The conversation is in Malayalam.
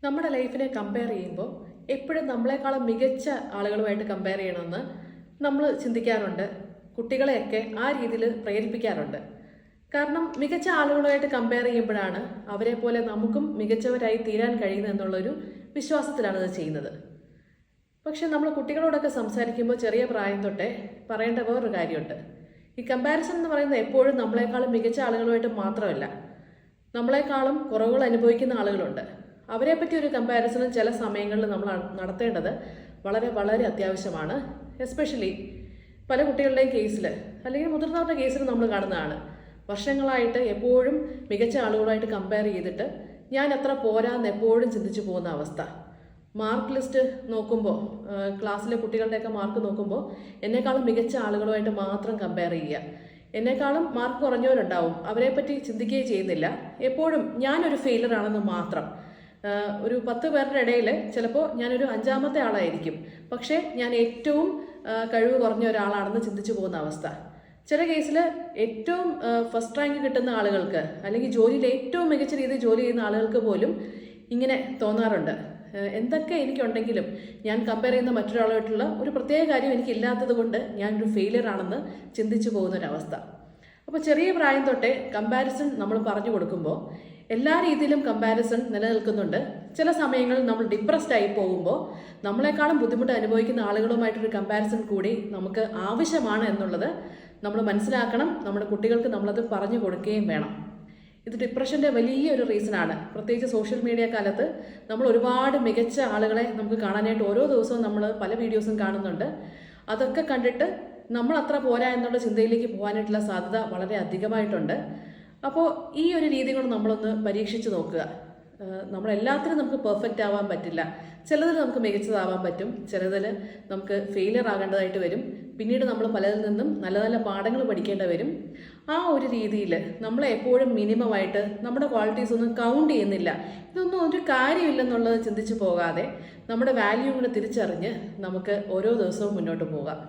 നമ്മുടെ ലൈഫിനെ കമ്പയർ ചെയ്യുമ്പോൾ എപ്പോഴും നമ്മളെക്കാളും മികച്ച ആളുകളുമായിട്ട് കമ്പയർ ചെയ്യണമെന്ന് നമ്മൾ ചിന്തിക്കാറുണ്ട്. കുട്ടികളെയൊക്കെ ആ രീതിയിൽ പ്രേരിപ്പിക്കാറുണ്ട്. കാരണം മികച്ച ആളുകളുമായിട്ട് കമ്പയർ ചെയ്യുമ്പോഴാണ് അവരെ പോലെ നമുക്കും മികച്ചവരായി തീരാൻ കഴിയുന്നത് എന്നുള്ളൊരു വിശ്വാസത്തിലാണ് ഇത് ചെയ്യുന്നത്. പക്ഷെ നമ്മൾ കുട്ടികളോടൊക്കെ സംസാരിക്കുമ്പോൾ ചെറിയ പ്രായം തൊട്ടേ പറയേണ്ട വേറൊരു കാര്യമുണ്ട്. ഈ കമ്പാരിസൺ എന്ന് പറയുന്നത് എപ്പോഴും നമ്മളെക്കാളും മികച്ച ആളുകളുമായിട്ട് മാത്രമല്ല, നമ്മളെക്കാളും കുറവുകൾ അനുഭവിക്കുന്ന ആളുകളുണ്ട്. അവരെപ്പറ്റി ഒരു കമ്പാരിസണും ചില സമയങ്ങളിൽ നമ്മൾ നടത്തേണ്ടത് വളരെ വളരെ അത്യാവശ്യമാണ്. എസ്പെഷ്യലി പല കുട്ടികളുടെയും കേസിൽ അല്ലെങ്കിൽ മുതിർന്നവരുടെ കേസിൽ നമ്മൾ കാണുന്നതാണ്. വർഷങ്ങളായിട്ട് എപ്പോഴും മികച്ച ആളുകളായിട്ട് കമ്പയർ ചെയ്തിട്ട് ഞാൻ എത്ര പോരാന്ന് എപ്പോഴും ചിന്തിച്ചു പോകുന്ന അവസ്ഥ. മാർക്ക് ലിസ്റ്റ് നോക്കുമ്പോൾ, ക്ലാസ്സിലെ കുട്ടികളുടെയൊക്കെ മാർക്ക് നോക്കുമ്പോൾ എന്നെക്കാളും മികച്ച ആളുകളുമായിട്ട് മാത്രം കമ്പയർ ചെയ്യുക. എന്നെക്കാളും മാർക്ക് കുറഞ്ഞവരുണ്ടാവും, അവരെപ്പറ്റി ചിന്തിക്കുകയും ചെയ്യുന്നില്ല. എപ്പോഴും ഞാനൊരു ഫെയിലർ ആണെന്ന് മാത്രം. ഒരു 10 പേരുടെ ഇടയിൽ ചിലപ്പോൾ ഞാനൊരു 5ാമത്തെ ആളായിരിക്കും, പക്ഷേ ഞാൻ ഏറ്റവും കഴിവ് കുറഞ്ഞ ഒരാളാണെന്ന് ചിന്തിച്ചു പോകുന്ന അവസ്ഥ. ചില കേസിൽ ഏറ്റവും ഫസ്റ്റ് റാങ്ക് കിട്ടുന്ന ആളുകൾക്ക് അല്ലെങ്കിൽ ജോലിയിൽ ഏറ്റവും മികച്ച രീതിയിൽ ജോലി ചെയ്യുന്ന ആളുകൾക്ക് പോലും ഇങ്ങനെ തോന്നാറുണ്ട്. എന്തൊക്കെ എനിക്കുണ്ടെങ്കിലും ഞാൻ കമ്പയർ ചെയ്യുന്ന മറ്റൊരാളായിട്ടുള്ള ഒരു പ്രത്യേക കാര്യം എനിക്കില്ലാത്തത് കൊണ്ട് ഞാനൊരു ഫെയിലിയർ ആണെന്ന് ചിന്തിച്ചു പോകുന്നൊരവസ്ഥ. അപ്പോൾ ചെറിയ പ്രായം തൊട്ടേ കമ്പാരിസൺ നമ്മൾ പറഞ്ഞു കൊടുക്കുമ്പോൾ എല്ലാ രീതിയിലും കമ്പാരിസൺ നിലനിൽക്കുന്നുണ്ട്. ചില സമയങ്ങളിൽ നമ്മൾ ഡിപ്രസ്ഡ് ആയി പോകുമ്പോൾ നമ്മളെക്കാളും ബുദ്ധിമുട്ട് അനുഭവിക്കുന്ന ആളുകളുമായിട്ടൊരു കമ്പാരിസൺ കൂടി നമുക്ക് ആവശ്യമാണ് എന്നുള്ളത് നമ്മൾ മനസ്സിലാക്കണം. നമ്മുടെ കുട്ടികൾക്ക് നമ്മളത് പറഞ്ഞു കൊടുക്കുകയും വേണം. ഇത് ഡിപ്രഷൻ്റെ വലിയൊരു റീസണാണ്. പ്രത്യേകിച്ച് സോഷ്യൽ മീഡിയ കാലത്ത് നമ്മൾ ഒരുപാട് മികച്ച ആളുകളെ നമുക്ക് കാണാനായിട്ട് ഓരോ ദിവസവും നമ്മൾ പല വീഡിയോസും കാണുന്നുണ്ട്. അതൊക്കെ കണ്ടിട്ട് നമ്മൾ അത്ര പോരാ എന്നുള്ള ചിന്തയിലേക്ക് പോകാനായിട്ടുള്ള സാധ്യത വളരെ അധികമായിട്ടുണ്ട്. അപ്പോൾ ഈ ഒരു രീതി കൊണ്ട് നമ്മളൊന്ന് പരീക്ഷിച്ച് നോക്കുക. നമ്മളെല്ലാത്തിനും നമുക്ക് പെർഫെക്റ്റ് ആവാൻ പറ്റില്ല. ചിലതിൽ നമുക്ക് മികച്ചതാവാൻ പറ്റും, ചിലതിൽ നമുക്ക് ഫെയിലിയർ ആകേണ്ടതായിട്ട് വരും. പിന്നീട് നമ്മൾ പലതിൽ നിന്നും നല്ല നല്ല പാഠങ്ങൾ പഠിക്കേണ്ടി വരും. ആ ഒരു രീതിയിൽ നമ്മളെ എപ്പോഴും മിനിമമായിട്ട് നമ്മുടെ ക്വാളിറ്റീസ് ഒന്നും കൗണ്ട് ചെയ്യുന്നില്ല, ഇതൊന്നും ഒരു കാര്യമില്ലെന്നുള്ളത് ചിന്തിച്ച് പോകാതെ നമ്മുടെ വാല്യൂ കൂടെ തിരിച്ചറിഞ്ഞ് നമുക്ക് ഓരോ ദിവസവും മുന്നോട്ട് പോകാം.